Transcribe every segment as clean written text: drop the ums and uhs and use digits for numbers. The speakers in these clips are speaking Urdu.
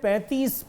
35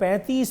35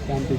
35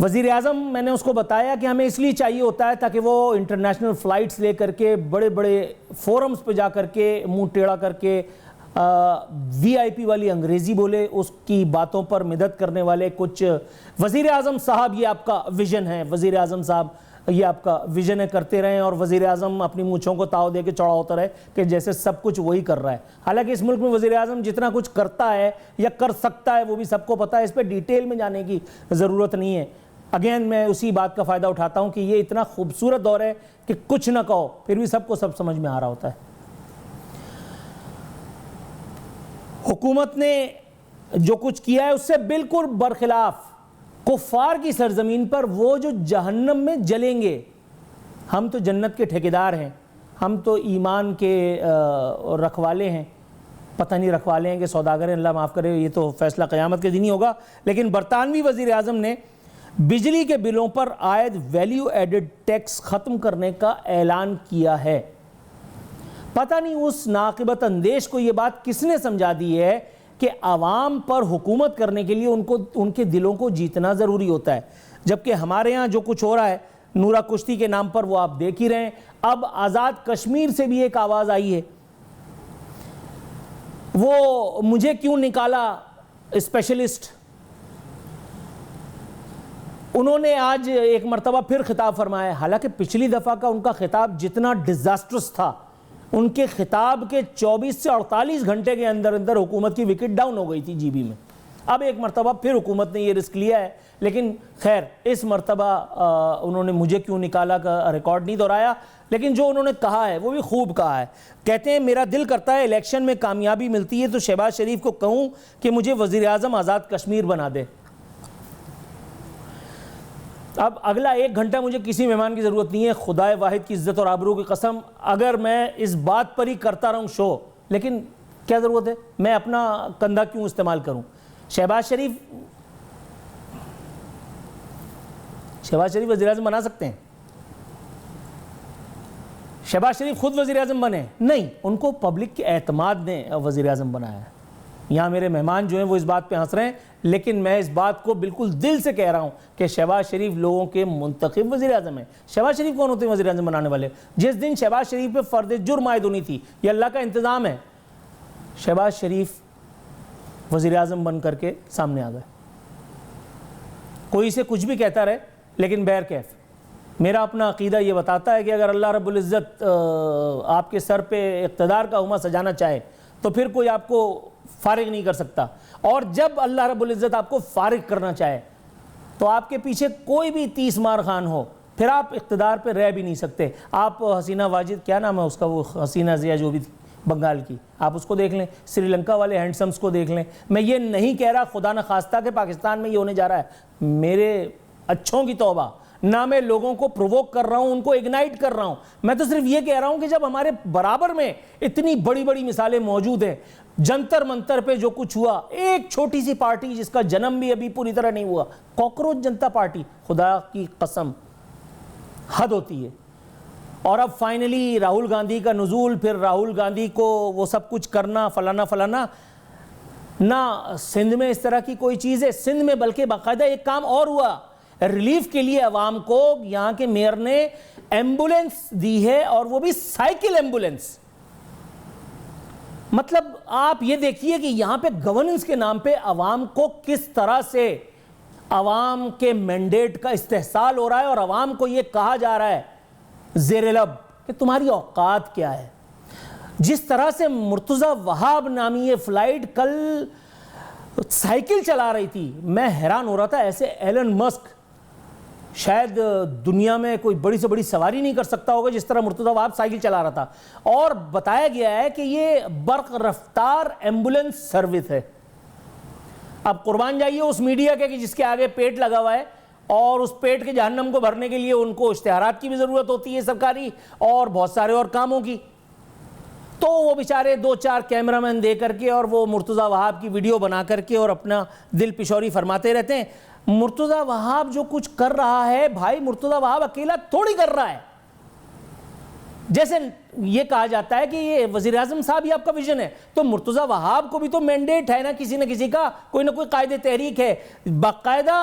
وزیر اعظم میں نے اس کو بتایا کہ ہمیں اس لیے چاہیے ہوتا ہے تاکہ وہ انٹرنیشنل فلائٹس لے کر کے بڑے بڑے فورمز پہ جا کر کے منہ ٹیڑھا کر کے وی آئی پی والی انگریزی بولے, اس کی باتوں پر مدد کرنے والے کچھ وزیر اعظم صاحب یہ آپ کا ویژن ہے, وزیر اعظم صاحب یہ آپ کا ویژن ہے, کرتے رہیں اور وزیر اعظم اپنی مونچھوں کو تاؤ دے کے چوڑا ہوتا رہے کہ جیسے سب کچھ وہی کر رہا ہے. حالانکہ اس ملک میں وزیر اعظم جتنا کچھ کرتا ہے یا کر سکتا ہے وہ بھی سب کو پتہ ہے, اس پہ ڈیٹیل میں جانے کی ضرورت نہیں ہے. اگین میں اسی بات کا فائدہ اٹھاتا ہوں کہ یہ اتنا خوبصورت دور ہے کہ کچھ نہ کہو پھر بھی سب کو سب سمجھ میں آ رہا ہوتا ہے. حکومت نے جو کچھ کیا ہے اس سے بالکل برخلاف کفار کی سرزمین پر وہ جو جہنم میں جلیں گے. ہم تو جنت کے ٹھیکیدار ہیں, ہم تو ایمان کے رکھوالے ہیں, پتہ نہیں رکھوالے ہیں کہ سوداگر ہیں, اللہ معاف کرے, یہ تو فیصلہ قیامت کے دن ہی ہوگا. لیکن برطانوی وزیر اعظم نے بجلی کے بلوں پر عائد ویلیو ایڈڈ ٹیکس ختم کرنے کا اعلان کیا ہے. پتہ نہیں اس ناقبت اندیش کو یہ بات کس نے سمجھا دی ہے کہ عوام پر حکومت کرنے کے لیے ان کے دلوں کو جیتنا ضروری ہوتا ہے. جبکہ ہمارے ہاں جو کچھ ہو رہا ہے نورا کشتی کے نام پر وہ آپ دیکھ ہی رہے ہیں. اب آزاد کشمیر سے بھی ایک آواز آئی ہے, وہ مجھے کیوں نکالا اسپیشلسٹ, انہوں نے آج ایک مرتبہ پھر خطاب فرمایا. حالانکہ پچھلی دفعہ کا ان کا خطاب جتنا ڈیزاسٹرس تھا, ان کے خطاب کے 24 سے 48 گھنٹے کے اندر اندر حکومت کی وکٹ ڈاؤن ہو گئی تھی جی بی میں. اب ایک مرتبہ پھر حکومت نے یہ رسک لیا ہے, لیکن خیر اس مرتبہ انہوں نے مجھے کیوں نکالا کا ریکارڈ نہیں دہرایا, لیکن جو انہوں نے کہا ہے وہ بھی خوب کہا ہے. کہتے ہیں میرا دل کرتا ہے الیکشن میں کامیابی ملتی ہے تو شہباز شریف کو کہوں کہ مجھے وزیر اعظم آزاد کشمیر بنا دے. اب اگلا 1 گھنٹہ مجھے کسی مہمان کی ضرورت نہیں ہے, خدائے واحد کی عزت اور آبرو کی قسم اگر میں اس بات پر ہی کرتا رہوں شو, لیکن کیا ضرورت ہے, میں اپنا کندھا کیوں استعمال کروں. شہباز شریف وزیر اعظم بنا سکتے ہیں, شہباز شریف خود وزیر اعظم بنے نہیں, ان کو پبلک کے اعتماد نے وزیر اعظم بنایا ہے. یہاں میرے مہمان جو ہیں وہ اس بات پہ ہنس رہے ہیں, لیکن میں اس بات کو بالکل دل سے کہہ رہا ہوں کہ شہباز شریف لوگوں کے منتخب وزیر اعظم ہیں. شہباز شریف کون ہوتے ہیں وزیر اعظم بنانے والے؟ جس دن شہباز شریف پہ فرد جرم عائد ہونی تھی, یہ اللہ کا انتظام ہے, شہباز شریف وزیر اعظم بن کر کے سامنے آ گئے. کوئی سے کچھ بھی کہتا رہے, لیکن بہرکیف میرا اپنا عقیدہ یہ بتاتا ہے کہ اگر اللہ رب العزت آپ کے سر پہ اقتدار کا ہما سجانا چاہے تو پھر کوئی آپ کو فارغ نہیں کر سکتا, اور جب اللہ رب العزت آپ کو فارغ کرنا چاہے تو آپ کے پیچھے کوئی بھی 30 مار خان ہو پھر آپ اقتدار پہ رہ بھی نہیں سکتے. آپ حسینہ واجد, کیا نام ہے اس کا, وہ حسینہ ضیا جو بھی تھی بنگال کی, آپ اس کو دیکھ لیں, سری لنکا والے ہینڈسمز کو دیکھ لیں. میں یہ نہیں کہہ رہا خدا نہ خواستہ کہ پاکستان میں یہ ہونے جا رہا ہے, میرے اچھوں کی توبہ, نہ میں لوگوں کو پرووک کر رہا ہوں, ان کو اگنائٹ کر رہا ہوں. میں تو صرف یہ کہہ رہا ہوں کہ جب ہمارے برابر میں اتنی بڑی بڑی مثالیں موجود ہیں, جنتر منتر پہ جو کچھ ہوا, ایک چھوٹی سی پارٹی جس کا جنم بھی ابھی پوری طرح نہیں ہوا, کاکروچ جنتا پارٹی, خدا کی قسم حد ہوتی ہے. اور اب فائنلی راہل گاندھی کا نزول, پھر راہل گاندھی کو وہ سب کچھ کرنا, فلانا فلانا. نہ سندھ میں اس طرح کی کوئی چیز ہے, سندھ میں بلکہ باقاعدہ ایک کام اور ہوا, ریلیف کے لیے عوام کو یہاں کے میئر نے ایمبولینس دی ہے, اور وہ بھی سائیکل ایمبولینس. مطلب آپ یہ دیکھیے کہ یہاں پہ گورننس کے نام پہ عوام کو کس طرح سے عوام کے مینڈیٹ کا استحصال ہو رہا ہے, اور عوام کو یہ کہا جا رہا ہے زیر لب کہ تمہاری اوقات کیا ہے. جس طرح سے مرتضی وہاب نامی یہ فلائٹ کل سائیکل چلا رہی تھی, میں حیران ہو رہا تھا. ایسے ایلن مسک شاید دنیا میں کوئی بڑی سے بڑی سواری نہیں کر سکتا ہوگا جس طرح مرتضی وہاب سائیکل چلا رہا تھا. اور بتایا گیا ہے کہ یہ برق رفتار ایمبولینس سروس ہے. اب قربان جائیے اس میڈیا کے کہ جس کے آگے پیٹ لگا ہوا ہے, اور اس پیٹ کے جہنم کو بھرنے کے لیے ان کو اشتہارات کی بھی ضرورت ہوتی ہے سرکاری, اور بہت سارے اور کاموں کی. تو وہ بیچارے 2-4 کیمرہ مین دے کر کے اور وہ مرتضی وہاب کی ویڈیو بنا کر کے اور اپنا دل پشوری فرماتے رہتے ہیں. مرتضی وہاب جو کچھ کر رہا ہے بھائی, مرتضی وہاب اکیلا تھوڑی کر رہا ہے. جیسے یہ کہا جاتا ہے کہ یہ وزیر اعظم صاحب یہ آپ کا ویژن ہے, تو مرتضی وہاب کو بھی تو مینڈیٹ ہے نا کسی نہ کسی کا, کوئی نہ کوئی قائد تحریک ہے. باقاعدہ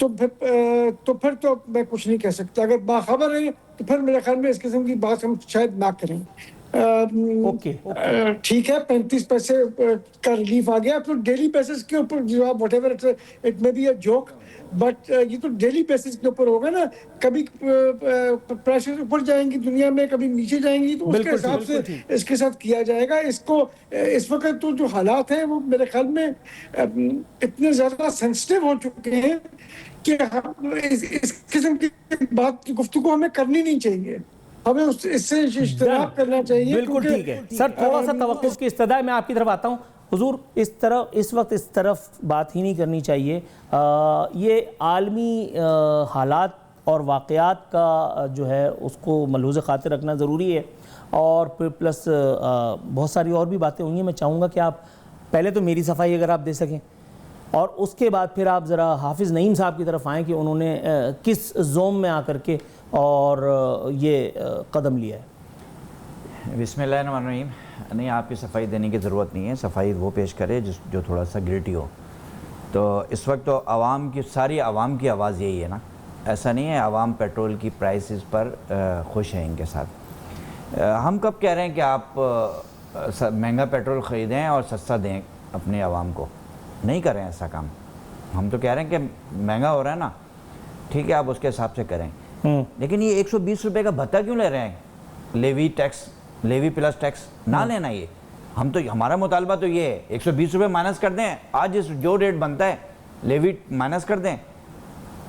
تو پھر تو میں کچھ نہیں کہہ سکتا. اگر باخبر ہیں تو پھر میرے خیال میں اس قسم کی بات ہم شاید نہ کریں. ٹھیک ہے 35 پیسے کا ریلیف آ گیا. تو ڈیلی بیسس کے اوپر جو آپ واٹ ایور اٹ میں بی اے جوک, بٹ یہ تو ڈیلی بیسس کے اوپر ہوگا نا. کبھی پرائسز اوپر جائیں گی دنیا میں, کبھی نیچے جائیں گی, تو اس کے حساب سے اس کے ساتھ کیا جائے گا. اس کو اس وقت تو جو حالات ہیں وہ میرے خیال میں اتنے زیادہ سینسٹیو ہو چکے ہیں کہ اس قسم کی بات کی گفتگو ہمیں کرنی نہیں چاہیے. ہمیں اس سے اجتناب کرنا چاہیے. بالکل ٹھیک ہے سر, تھوڑا سا توقف کی استدعا میں آپ کی طرف آتا ہوں. حضور اس وقت اس طرف بات ہی نہیں کرنی چاہیے. یہ عالمی حالات اور واقعات کا جو ہے اس کو ملحوظ خاطر رکھنا ضروری ہے, اور پھر پلس بہت ساری اور بھی باتیں ہوئی ہیں. میں چاہوں گا کہ آپ پہلے تو میری صفائی اگر آپ دے سکیں, اور اس کے بعد پھر آپ ذرا حافظ نعیم صاحب کی طرف آئیں کہ انہوں نے کس زوم میں آ کر کے اور یہ قدم لیا ہے. بسم اللہ الرحمن الرحیم. نہیں, آپ کی صفائی دینے کی ضرورت نہیں ہے. صفائی وہ پیش کرے جو تھوڑا سا گلٹی ہو. تو اس وقت تو عوام کی ساری عوام کی آواز یہی ہے نا. ایسا نہیں ہے عوام پیٹرول کی پرائسز پر خوش ہیں ان کے ساتھ. ہم کب کہہ رہے ہیں کہ آپ مہنگا پیٹرول خریدیں اور سستا دیں اپنے عوام کو؟ نہیں کر رہے ہیں ایسا کام. ہم تو کہہ رہے ہیں کہ مہنگا ہو رہا ہے نا, ٹھیک ہے آپ اس کے حساب سے کریں. لیکن یہ 120 روپے کا بھتہ کیوں لے رہے ہیں؟ Levy tax, levy plus tax نہ لینا. یہ ہم تو ہمارا مطالبہ تو یہ ہے 120 روپے مائنس کر دیں. آج جو ریٹ بنتا ہے لیوی مائنس کر دیں,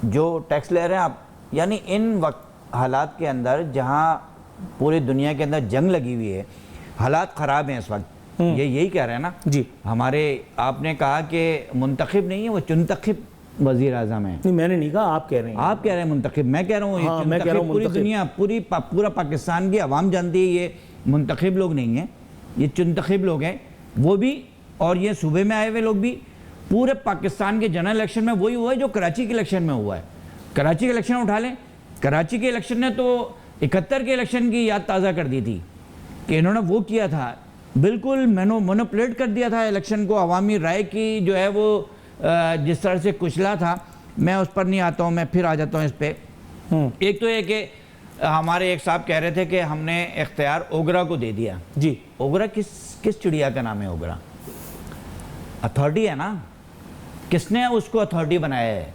جو ٹیکس لے رہے ہیں آپ. یعنی ان وقت حالات کے اندر جہاں پوری دنیا کے اندر جنگ لگی ہوئی ہے, حالات خراب ہیں اس وقت. یہی کہہ رہے ہیں نا جی. ہمارے آپ نے کہا کہ منتخب نہیں ہے, وہ چنتخب وزیر اعظم ہیں. نہیں, میں نے نہیں کہا, آپ کہہ رہے ہیں. آپ کہہ رہے ہیں منتخب, میں کہہ رہا ہوں منتخب. پوری دنیا پورا پاکستان کی عوام جانتی ہے یہ منتخب لوگ نہیں ہیں, یہ چنتخب لوگ ہیں. وہ بھی اور یہ صوبے میں آئے ہوئے لوگ بھی. پورے پاکستان کے جنرل الیکشن میں وہی ہوا ہے جو کراچی کے الیکشن میں ہوا ہے. کراچی کے الیکشن اٹھا لیں, کراچی کے الیکشن نے تو 71 کے الیکشن کی یاد تازہ کر دی تھی کہ انہوں نے وہ کیا تھا, بالکل مونوپولیٹ کر دیا تھا الیکشن کو. عوامی رائے کی جو ہے وہ جس طرح سے کچلا تھا, میں اس پر نہیں آتا ہوں, میں پھر آ جاتا ہوں اس پہ. ایک تو یہ کہ ہمارے ایک صاحب کہہ رہے تھے کہ ہم نے اختیار اوگرا کو دے دیا. جی, اوگرا کس چڑیا کا نام ہے؟ اوگرا اتھارٹی ہے نا. کس نے اس کو اتھارٹی بنایا ہے؟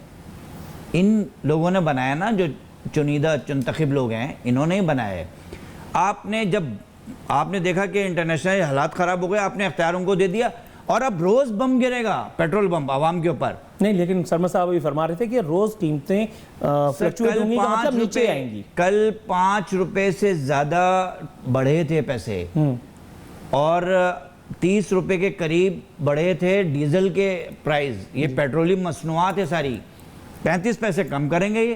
ان لوگوں نے بنایا نا, جو چنیدہ چنتخب لوگ ہیں, انہوں نے ہی بنایا ہے. آپ نے جب آپ نے دیکھا کہ انٹرنیشنل حالات خراب ہو گئے, آپ نے اختیار ان کو دے دیا, اور اب روز بم گرے گا, پیٹرول بم عوام کے اوپر. نہیں, لیکن سرمد صاحب ابھی فرما رہے تھے کہ روز قیمتیں فلکچویٹ ہوں گی, کا مطلب نیچے آئیں گی. کل 5 روپے سے زیادہ بڑھے تھے پیسے, اور 30 روپے کے قریب بڑھے تھے ڈیزل کے پرائز. یہ پیٹرولیم مصنوعات ہے ساری, 35 پیسے کم کریں گے یہ.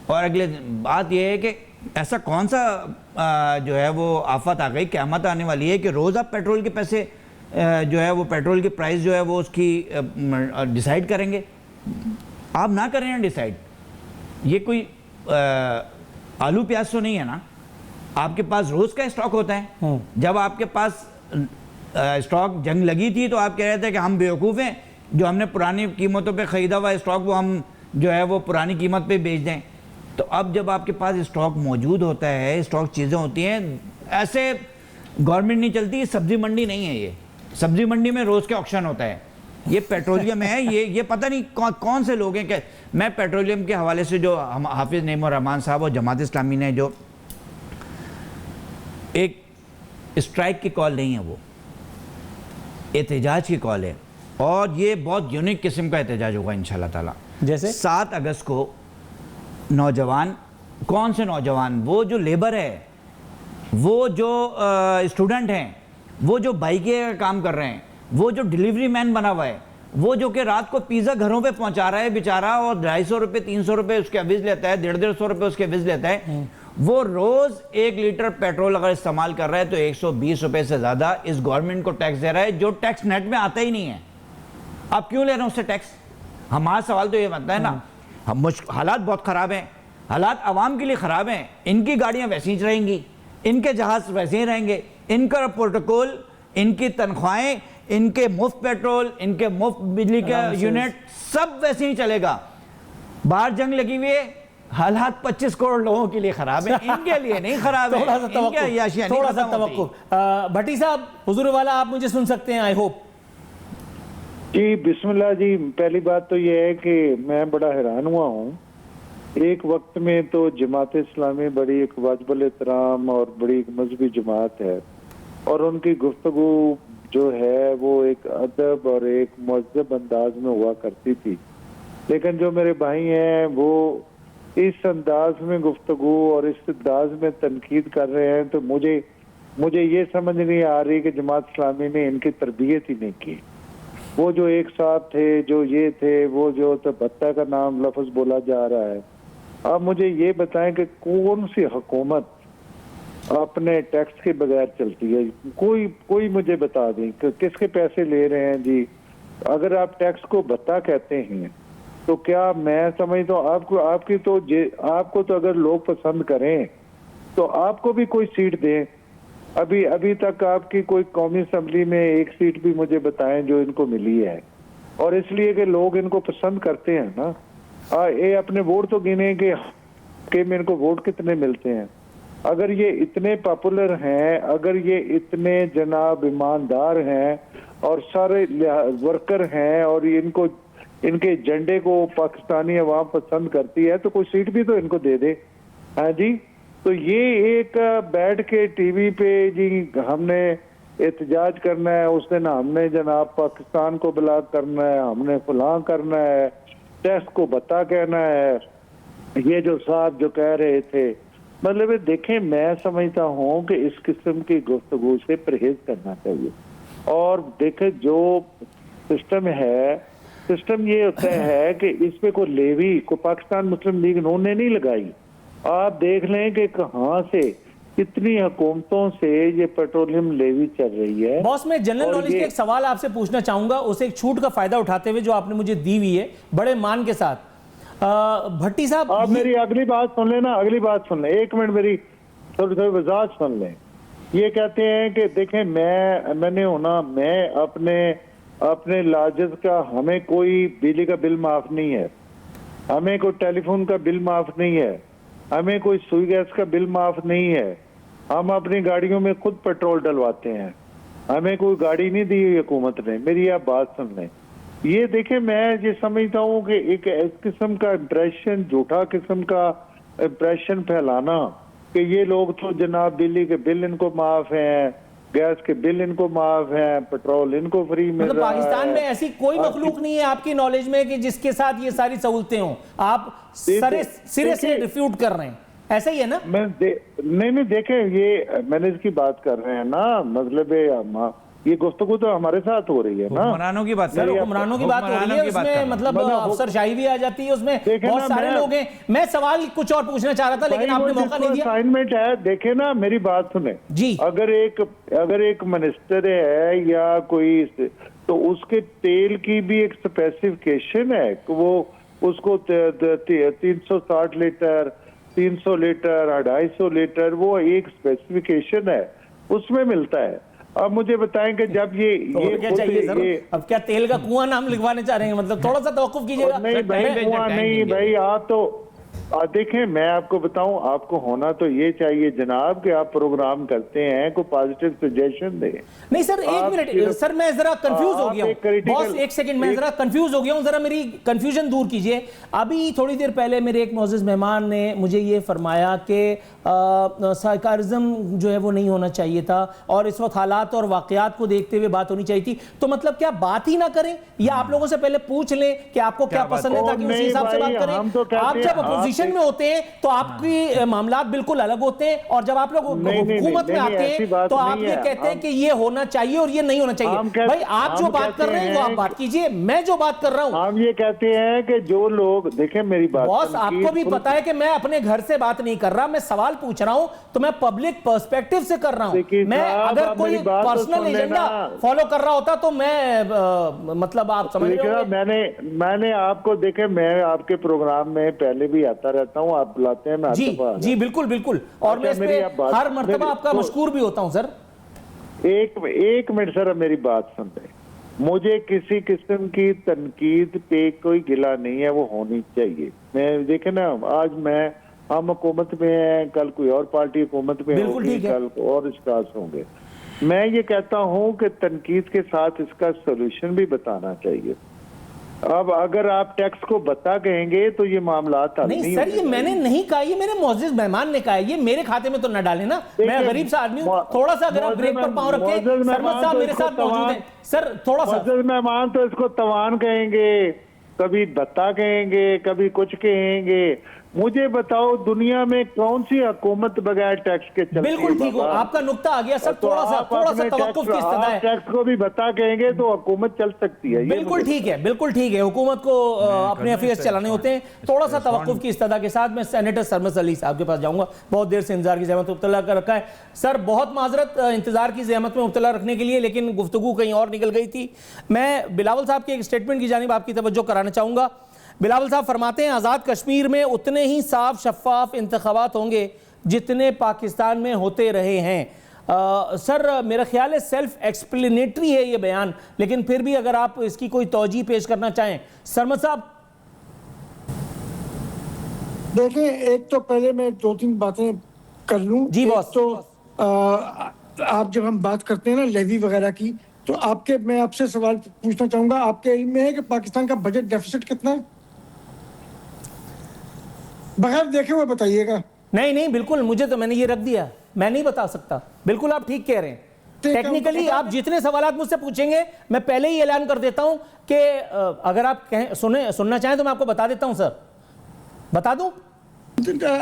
اور اگلے بات یہ ہے کہ ایسا کون سا جو ہے وہ آفت آ گئی, قیامت آنے والی ہے کہ روز آپ پیٹرول کے پیسے جو ہے وہ پیٹرول کی پرائز جو ہے وہ اس کی ڈیسائیڈ کریں گے. آپ نہ کریں نا ڈیسائیڈ. یہ کوئی آلو پیاز تو نہیں ہے نا. آپ کے پاس روز کا اسٹاک ہوتا ہے. جب آپ کے پاس اسٹاک جنگ لگی تھی تو آپ کہہ رہے تھے کہ ہم بیوقوف ہیں جو ہم نے پرانی قیمتوں پہ خریدا ہوا اسٹاک وہ ہم جو ہے وہ پرانی قیمت پہ بیچ دیں. تو اب جب آپ کے پاس اسٹاک موجود ہوتا ہے, اسٹاک چیزیں ہوتی ہیں, ایسے گورنمنٹ نہیں چلتی. سبزی منڈی نہیں ہے یہ. سبزی منڈی میں روز کے آکشن ہوتا ہے. یہ پیٹرولیم ہے. یہ پتہ نہیں کون سے لوگ ہیں کہ میں پیٹرولیم کے حوالے سے جو حافظ نعیم الرحمان صاحب اور جماعت اسلامی نے جو ایک اسٹرائک کی کال نہیں ہے, وہ احتجاج کی کال ہے. اور یہ بہت یونیک قسم کا احتجاج ہوگا انشاءاللہ تعالی. جیسے 7 اگست کو نوجوان, کون سے نوجوان؟ وہ جو لیبر ہے, وہ جو اسٹوڈنٹ ہیں, وہ جو بائکیں کام کر رہے ہیں, وہ جو ڈیلیوری مین بنا ہوا ہے, وہ جو کہ رات کو پیزا گھروں پہ پہنچا رہا ہے بیچارہ, اور 250 روپے 300 روپے اس کے عوض لیتا ہے, 150 روپے اس کے عوض لیتا ہے. وہ روز 1 لیٹر پیٹرول اگر استعمال کر رہا ہے تو 120 روپے سے زیادہ اس گورنمنٹ کو ٹیکس دے رہا ہے, جو ٹیکس نیٹ میں آتا ہی نہیں ہے. آپ کیوں لے رہے ہیں اس سے ٹیکس؟ ہمارا سوال تو یہ بنتا ہے نا. حالات بہت خراب ہیں, حالات عوام کے لیے خراب ہیں. ان کی گاڑیاں ویسے ہی رہیں گی, ان کے جہاز ویسے ہی رہیں گے, ان کا پروٹوکول, ان کی تنخواہیں, ان کے مفت پیٹرول, ان کے مفت بجلی کا یونٹ, سب ویسے ہی چلے گا. باہر جنگ لگی ہوئی ہے، حالات 25 کروڑ لوگوں کے لیے خراب ہیں، ان کے لیے نہیں خراب ہے، تھوڑا سا ان کے عیاشیاں نہیں تھوڑا سا ختم ہوتی۔ توقف۔ بھٹی صاحب، حضور والا آپ مجھے سن سکتے ہیں آئی ہوپ؟ جی بسم اللہ جی، پہلی بات تو یہ ہے کہ میں بڑا حیران ہوا ہوں۔ ایک وقت میں تو جماعت اسلامی بڑی ایک واجب الاحترام اور بڑی ایک مذہبی جماعت ہے، اور ان کی گفتگو جو ہے وہ ایک ادب اور ایک مہذب انداز میں ہوا کرتی تھی، لیکن جو میرے بھائی ہیں وہ اس انداز میں گفتگو اور اس انداز میں تنقید کر رہے ہیں، تو مجھے یہ سمجھ نہیں آ رہی کہ جماعت اسلامی نے ان کی تربیت ہی نہیں کی۔ وہ جو ایک صاحب تھے، جو یہ تھے، وہ جو تو بھٹا کا نام لفظ بولا جا رہا ہے، آپ مجھے یہ بتائیں کہ کون سی حکومت اپنے ٹیکس کے بغیر چلتی ہے؟ کوئی مجھے بتا دیں کہ کس کے پیسے لے رہے ہیں جی؟ اگر آپ ٹیکس کو بھتا کہتے ہیں تو کیا میں سمجھتا ہوں آپ کو تو اگر لوگ پسند کریں تو آپ کو بھی کوئی سیٹ دیں۔ ابھی تک آپ کی کوئی قومی اسمبلی میں ایک سیٹ بھی مجھے بتائیں جو ان کو ملی ہے، اور اس لیے کہ لوگ ان کو پسند کرتے ہیں نا۔ یہ اپنے ووٹ تو گنے کہ ان کو ووٹ کتنے ملتے ہیں۔ اگر یہ اتنے پاپولر ہیں، اگر یہ اتنے جناب ایماندار ہیں اور سارے ورکر ہیں، اور ان کے ایجنڈے کو پاکستانی عوام پسند کرتی ہے، تو کوئی سیٹ بھی تو ان کو دے دے۔ ہاں جی، تو یہ ایک بیٹھ کے ٹی وی پہ جی ہم نے احتجاج کرنا ہے، اس دن ہم نے جناب پاکستان کو بلاک کرنا ہے، ہم نے فلاں کرنا ہے، ٹیکس کو بتا کہنا ہے، یہ جو صاحب جو کہہ رہے تھے، مطلب دیکھیں میں سمجھتا ہوں کہ اس قسم کی گفتگو سے پرہیز کرنا چاہیے۔ اور دیکھیں جو سسٹم ہے، سسٹم یہ ہوتا ہے کہ اس پہ کوئی لیوی کو پاکستان مسلم لیگ انہوں نے نہیں لگائی۔ آپ دیکھ لیں کہ کہاں سے کتنی حکومتوں سے یہ پیٹرولیم لیوی چل رہی ہے۔ باس، میں جنرل نالج کے ایک سوال آپ سے پوچھنا چاہوں گا، اسے ایک چھوٹ کا فائدہ اٹھاتے ہوئے جو آپ نے مجھے دی ہوئی ہے بڑے مان کے ساتھ۔ بھٹی صاحب، آپ میری اگلی بات سن لیں نا، اگلی بات سن لیں، ایک منٹ میری تھوڑی وضاحت سن لیں۔ یہ کہتے ہیں کہ دیکھیں میں نے ہونا، میں اپنے لاجز کا، ہمیں کوئی بجلی کا بل معاف نہیں ہے، ہمیں کوئی ٹیلی فون کا بل معاف نہیں ہے، ہمیں کوئی سوئی گیس کا بل معاف نہیں ہے، ہم اپنی گاڑیوں میں خود پیٹرول ڈلواتے ہیں، ہمیں کوئی گاڑی نہیں دی ہوئی حکومت نے۔ میری آپ بات سن لیں، یہ دیکھیں میں یہ سمجھتا ہوں کہ ایک اس قسم کا امپریشن، جھوٹا قسم کا امپریشن پھیلانا کہ یہ لوگ تو جناب بجلی کے بل ان کو معاف ہیں، گیس کے بل ان کو معاف ہیں، پیٹرول ان کو فری مل رہا ہے۔ پاکستان میں ایسی کوئی مخلوق نہیں ہے آپ کی نالج میں کہ جس کے ساتھ یہ ساری سہولتیں ہوں، آپ سرے سے ریفیوٹ کر رہے ہیں، ایسا ہی ہے نا؟ نہیں دیکھیں، یہ میں نے اس کی بات کر رہے ہیں نا، مطلب یہ گفتگو تو ہمارے ساتھ ہو رہی ہے نا، حکمرانوں کی بات، حکمرانوں کی بات ہو رہی ہے، اس میں مطلب افسر شاہی بھی آ جاتی ہے، اس میں بہت سارے لوگ ہیں۔ میں سوال کچھ اور پوچھنا چاہ رہا تھا لیکن آپ نے موقع نہیں دیا۔ اسائنمنٹ ہے، دیکھیں نا میری بات سنیں جی، اگر ایک منسٹر ہے یا کوئی، تو اس کے تیل کی بھی ایک اسپیسیفکیشن ہے کہ وہ اس کو 360 لیٹر، 300 لیٹر، 250 لیٹر، وہ ایک اسپیسیفکیشن ہے، اس میں ملتا ہے۔ اب مجھے بتائیں کہ جب اب کیا تیل کا کنواں نام لکھوانے چاہ رہے ہیں؟ مطلب تھوڑا سا توقف کیجیے گا۔ نہیں بھائی، آپ تو دیکھیں میں آپ کو بتاؤں، آپ کو ہونا تو یہ چاہیے جناب کہ آپ پروگرام کرتے ہیں، کوئی پازیٹیو سجیشن دیں۔ نہیں سر، ایک منٹ سر، میں ذرا کنفیوز ہو گیا ہوں باس، ایک سیکنڈ، میں ذرا کنفیوز ہو گیا ہوں، ذرا میری کنفیوژن دور کیجئے۔ ابھی تھوڑی دیر پہلے میرے ایک معزز مہمان نے مجھے یہ فرمایا کہ سائیکارزم جو ہے وہ نہیں ہونا چاہیے تھا، اور اس وقت حالات اور واقعات کو دیکھتے ہوئے بات ہونی چاہیے تھی۔ تو مطلب کیا بات ہی نہ کریں، یا آپ لوگوں سے پہلے پوچھ لیں کہ آپ کو کیا پسند ہے تاکہ اسی حساب سے بات کریں؟ آپ جب اپوزیشن میں ہوتے ہیں تو آپ کی معاملات بالکل الگ ہوتے ہیں، اور جب آپ لوگ حکومت میں آتے ہیں تو آپ یہ کہتے ہیں کہ یہ ہونا چاہیے اور یہ نہیں ہونا چاہیے۔ بھائی آپ جو بات کر رہے ہیں وہ آپ بات کیجئے، میں جو بات کر رہا ہوں ہم یہ کہتے ہیں کہ جو لوگ، دیکھیں میری بات باس، آپ کو بھی پتا ہے کہ میں اپنے گھر سے بات نہیں کر رہا، میں سوال پوچھ رہا ہوں تو میں پبلک پرسپیکٹیو سے کر رہا ہوں۔ میں اگر کوئی پرسنل ایجنڈا فالو کر رہا ہوتا تو میں مطلب آپ سمجھ رہے ہوں۔ میں نے آپ کو دیکھیں، میں آپ کے پروگرام میں پہلے بھی آتا رہتا ہوں، آپ بلاتے ہیں، میں جی بالکل بالکل، اور میں اس پہ ہر مرتبہ آپ کا مشکور بھی ہوتا ہوں سر۔ ایک منٹ سر، میری بات سن رہے مجھے کسی قسم کی تنقید پہ کوئی گلا نہیں ہے, وہ ہونی چاہیے. میں دیکھیں نا, آج ہم حکومت میں ہیں, کل کوئی اور پارٹی حکومت میں ہوگی, کل اور اشخاص ہوں گے. میں یہ کہتا ہوں کہ تنقید کے ساتھ اس کا سولوشن بھی بتانا چاہیے. اب اگر آپ ٹیکس کو بتا کہیں گے تو یہ معاملات حل نہیں سر, یہ میں نے نہیں کہا, یہ میرے معزز مہمان نے کہا ہے, یہ میرے کھاتے میں تو نہ ڈالیں نا, میں غریب سا آدمی ہوں. تھوڑا سا اگر آپ بریک پر پاؤں رکھیں, سرمد صاحب میرے ساتھ موجود ہیں سر, تھوڑا سا. معزز مہمان تو اس کو توان کہیں گے, کبھی بتا کہیں گے, کبھی کچھ کہیں گے. مجھے بتاؤ دنیا میں کون سی حکومت بغیر ٹیکس کے چلتی ہے؟ بالکل ٹھیک ہو, آپ کا نقطہ آ گیا سر. تھوڑا سا توقف کی استدعا ہے. ٹیکس کو بھی بتا کہیں گے تو حکومت چل سکتی ہے. بالکل ٹھیک ہے, بالکل ٹھیک ہے, حکومت کو اپنے افیئرز چلانے ہوتے ہیں. تھوڑا سا توقف کی استدعا کے ساتھ میں سینیٹر سرمد علی صاحب کے پاس جاؤں گا. بہت دیر سے انتظار کی زحمت میں مبتلا کر رکھا ہے سر, بہت معذرت انتظار کی زحمت میں مبتلا رکھنے کے لیے, لیکن گفتگو کہیں اور نکل گئی تھی. میں بلاول صاحب کے ایک اسٹیٹمنٹ کی جانب آپ کی توجہ کرانا چاہوں گا. بلاول صاحب فرماتے ہیں آزاد کشمیر میں اتنے ہی صاف شفاف انتخابات ہوں گے جتنے پاکستان میں ہوتے رہے ہیں. سر میرا خیال ہے سیلف ایکسپلینیٹری ہے یہ بیان, لیکن پھر بھی اگر آپ اس کی کوئی توجیہ پیش کرنا چاہیں سرمد صاحب. دیکھیں, ایک تو پہلے میں 2-3 باتیں کر لوں. جی باس. تو آپ جب ہم بات کرتے ہیں نا لیوی وغیرہ کی, تو میں آپ سے سوال پوچھنا چاہوں گا, آپ کے علم میں ہے کہ پاکستان کا بجٹ ڈیفیسٹ کتنا ہے؟ بغیر دیکھے ہوئے بتائیے گا. نہیں بالکل, مجھے تو میں نے یہ رکھ دیا, میں نہیں بتا سکتا. بالکل آپ ٹھیک کہہ رہے ہیں. ٹیکنیکلی آپ جتنے سوالات مجھ سے پوچھیں گے میں پہلے ہی اعلان کر دیتا ہوں کہ اگر آپ سننا چاہیں تو میں آپ کو بتا دیتا ہوں. سر بتا دوں؟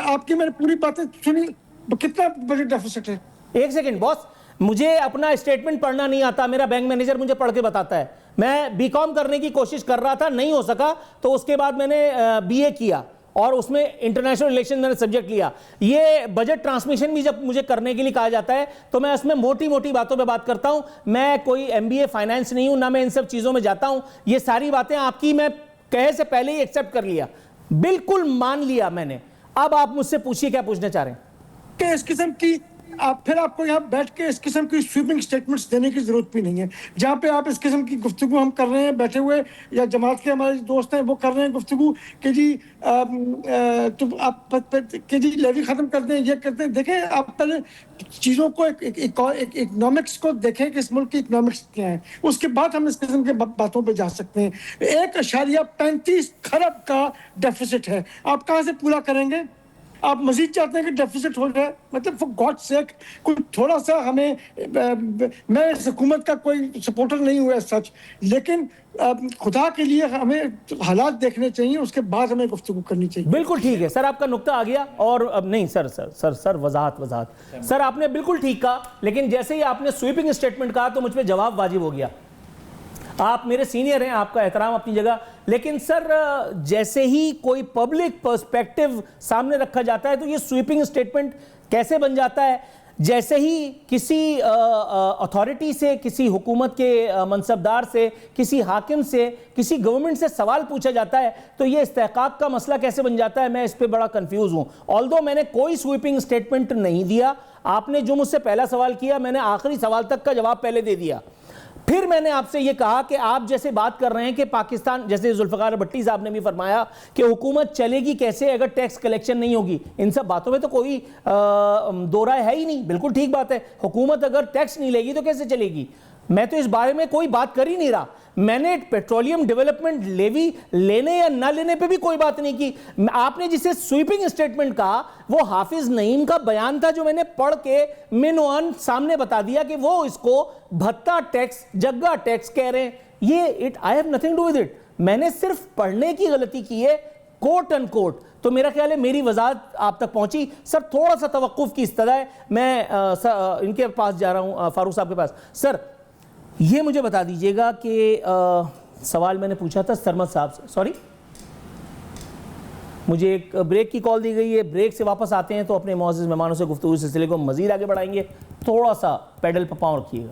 آپ کی میں نے پوری باتیں سنی. کتنا بجٹ ڈیفیسٹ ہے؟ ایک سیکنڈ باس, مجھے اپنا اسٹیٹمنٹ پڑھنا نہیں آتا, میرا بینک مینیجر مجھے پڑھ کے بتاتا ہے. میں بی کام کرنے کی کوشش کر رہا تھا, نہیں ہو سکا, تو اس کے بعد میں نے بی اے کیا اور اس میں انٹرنیشنل ریلیشن میں نے سبجیکٹ لیا. یہ بجٹ ٹرانسمیشن بھی جب مجھے کرنے کے لیے کہا جاتا ہے تو میں اس میں موٹی موٹی باتوں پہ بات کرتا ہوں. میں کوئی ایم بی اے فائنانس نہیں ہوں, نہ میں ان سب چیزوں میں جاتا ہوں. یہ ساری باتیں آپ کی میں کہے سے پہلے ہی ایکسیپٹ کر لیا, بالکل مان لیا میں نے. اب آپ مجھ سے پوچھیے کیا پوچھنا چاہ رہے ہیں. کہ اس قسم کی پھر آپ کو یہاں بیٹھ کے اس قسم کی سویپنگ سٹیٹمنٹس دینے کی ضرورت بھی نہیں ہے. جہاں پہ آپ اس قسم کی گفتگو ہم کر رہے ہیں بیٹھے ہوئے, یا جماعت کے ہمارے دوست ہیں وہ کر رہے ہیں گفتگو کہ جی کہ جی لیوی ختم کر دیں, یہ کرتے ہیں. دیکھیں آپ پہلے چیزوں کو اکنامکس کو دیکھیں کہ اس ملک کی اکنامکس کیا ہے, اس کے بعد ہم اس قسم کے باتوں پہ جا سکتے ہیں. 1.35 کھرب کا ڈیفیسٹ ہے, آپ کہاں سے پورا کریں گے؟ آپ مزید چاہتے ہیں کہ ڈیفیسٹ ہو جائے؟ مطلب فور گاڈ سیک کوئی تھوڑا سا ہمیں, میں اس حکومت کا کوئی سپورٹر نہیں ہوا سچ, لیکن خدا کے لیے ہمیں حالات دیکھنے چاہیے, اس کے بعد ہمیں گفتگو کرنی چاہیے. بالکل ٹھیک ہے سر, آپ کا نقطہ آ گیا. اور اب نہیں سر وضاحت سر آپ نے بالکل ٹھیک کہا, لیکن جیسے ہی آپ نے سویپنگ اسٹیٹمنٹ کہا تو مجھ پہ جواب واجب ہو گیا. آپ میرے سینئر ہیں, آپ کا احترام اپنی جگہ, لیکن سر جیسے ہی کوئی پبلک پرسپیکٹو سامنے رکھا جاتا ہے تو یہ سویپنگ اسٹیٹمنٹ کیسے بن جاتا ہے؟ جیسے ہی کسی اتھارٹی سے, کسی حکومت کے منصبدار سے, کسی حاکم سے, کسی گورنمنٹ سے سوال پوچھا جاتا ہے تو یہ استحقاق کا مسئلہ کیسے بن جاتا ہے؟ میں اس پہ بڑا کنفیوز ہوں. آلدو میں نے کوئی سویپنگ اسٹیٹمنٹ نہیں دیا, آپ نے جو مجھ سے پہلا سوال کیا میں نے آخری سوال تک کا جواب پہلے دے دیا. پھر میں نے آپ سے یہ کہا کہ آپ جیسے بات کر رہے ہیں کہ پاکستان, جیسے ذوالفقار بھٹی صاحب نے بھی فرمایا کہ حکومت چلے گی کیسے اگر ٹیکس کلیکشن نہیں ہوگی. ان سب باتوں میں تو کوئی دو رائے ہے ہی نہیں. بالکل ٹھیک بات ہے, حکومت اگر ٹیکس نہیں لے گی تو کیسے چلے گی؟ میں تو اس بارے میں کوئی بات کر ہی نہیں رہا. میں نے پیٹرولیم ڈیولپمنٹ لیوی لینے یا نہ لینے پہ بھی کوئی بات نہیں کی. آپ نے جسے سویپنگ اسٹیٹمنٹ کہا وہ حافظ نعیم کا بیان تھا جو میں نے پڑھ کے مینوان سامنے بتا دیا کہ وہ اس کو بھتہ ٹیکس, جگہ ٹیکس کہہ رہے ہیں. یہ I have nothing to do with it. میں نے صرف پڑھنے کی غلطی کی ہے, کوٹ ان کوٹ. تو میرا خیال ہے میری وضاحت آپ تک پہنچی. سر تھوڑا سا توقف کی استدعا ہے, میں ان کے پاس جا رہا ہوں, فاروق صاحب کے پاس. سر یہ مجھے بتا دیجئے گا کہ سوال میں نے پوچھا تھا سرمد صاحب سے, سوری مجھے ایک بریک کی کال دی گئی ہے, بریک سے واپس آتے ہیں تو اپنے معزز مہمانوں سے گفتگو سلسلے کو مزید آگے بڑھائیں گے. تھوڑا سا پیڈل پہ پاؤں رکھیے گا.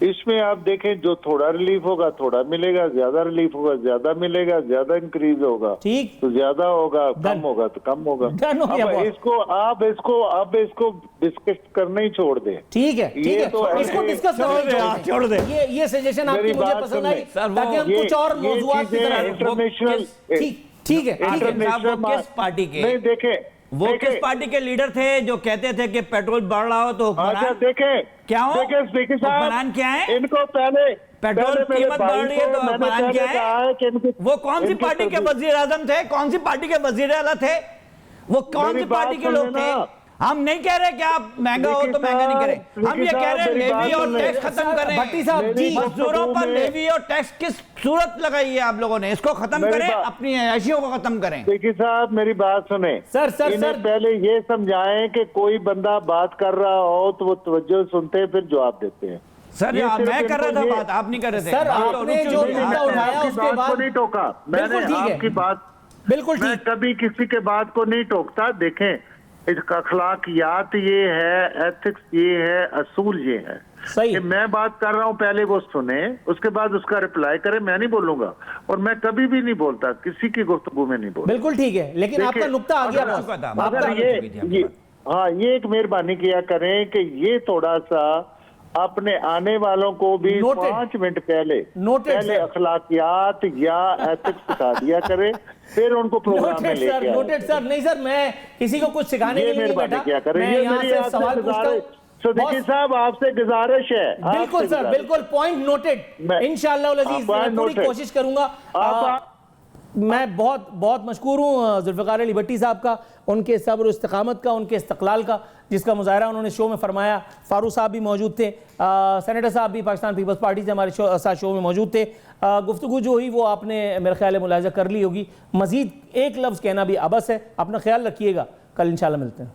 اس میں آپ دیکھیں جو تھوڑا ریلیف ہوگا تھوڑا ملے گا, زیادہ ریلیف ہوگا زیادہ ملے گا, زیادہ انکریز ہوگا ٹھیک تو زیادہ ہوگا, کم ہوگا تو کم ہوگا. Done ہو گیا اب بہت. اس کو ڈسکس کرنا ہی چھوڑ دیں. ٹھیک ہے ٹھیک یہ ہے, تو اس کو ڈسکس چھوڑ دیں. یہ سجیشن آپ کی میری مجھے بات پسند سن آئی لیں. تاکہ ہم کچھ اور موضوعات کی طرح انٹرنیشنل ٹھیک ہے وہ کس پارٹی کے نہیں دیکھیں وہ کس پارٹی کے لیڈر تھے جو کہتے تھے کہ پیٹرول بڑھ رہا ہو تو اچھا دیکھیں کیا ہو؟ دیکھیں اسپیکر حکمران صاحب کیا ہے؟ ان کو پہلے پیٹرول قیمت بڑھ رہی ہے تو حکمران کیا ہے؟ وہ کون سی پارٹی کے وزیر اعظم تھے, کون سی پارٹی کے وزیر اعلیٰ تھے, وہ کون سی پارٹی کے لوگ تھے؟ ہم نہیں کہہ رہے کہ آپ مہنگا ہو تو مہنگا نہیں کریں, ہم یہ کہہ رہے ہیں لیوی اور ٹیکس ختم کریں. بھٹی صاحب جی, مزدوروں پر لیوی اور ٹیکس کس صورت لگائی ہے آپ لوگوں نے, اس کو ختم کریں, اپنی عیاشیوں کو ختم کریں. اسپیکر صاحب میری بات سنیں, انہیں پہلے یہ سمجھائیں کہ کوئی بندہ بات کر رہا ہو تو وہ توجہ سنتے ہیں پھر جواب دیتے ہیں. سر میں کر رہا تھا بات, آپ نہیں کر رہے تھے. سر آپ نے جو مدعا اٹھایا اس کے بعد نہیں ٹوکا میں نے آپ کی بات, بالکل میں ٹھیک, کبھی کسی کے بات کو نہیں ٹوکتا. دیکھیں اس کا اخلاقیات یہ ہے, ایتھکس یہ ہے, اصول یہ ہے صحیح. کہ میں بات کر رہا ہوں پہلے وہ سنیں, اس کے بعد اس کا رپلائی کریں. میں نہیں بولوں گا اور میں کبھی بھی نہیں بولتا, کسی کی گفتگو میں نہیں بولتا. بالکل ٹھیک ہے, لیکن آپ کا نقطہ آ گیا. مگر یہ ایک مہربانی کیا کریں کہ یہ تھوڑا سا اپنے آنے والوں کو بھی 5 منٹ پہلے اخلاقیات یا ایتھکس سکھا دیا کرے, پھر ان کو پروگرام میں لے کے آئے. نوٹڈ سر. نہیں سر, میں کسی کو کچھ سکھانے کے لیے نہیں بیٹھا, میں یہاں سے سوال پوچھتا ہوں. صدیقی صاحب آپ سے گزارش ہے. بالکل سر, بالکل پوائنٹ نوٹڈ. انشاءاللہ العزیز میں پوری کوشش کروں گا. میں بہت مشکور ہوں ذوالفقار علی بھٹی صاحب کا, ان کے صبر و استقامت کا, ان کے استقلال کا, جس کا مظاہرہ انہوں نے شو میں فرمایا. فاروق صاحب بھی موجود تھے, سینیٹر صاحب بھی پاکستان پیپلز پارٹی سے ہمارے ساتھ شو میں موجود تھے. گفتگو جو ہوئی وہ آپ نے میرے خیال ملاحظہ کر لی ہوگی. مزید ایک لفظ کہنا بھی عبث ہے. اپنا خیال رکھیے گا, کل انشاءاللہ ملتے ہیں.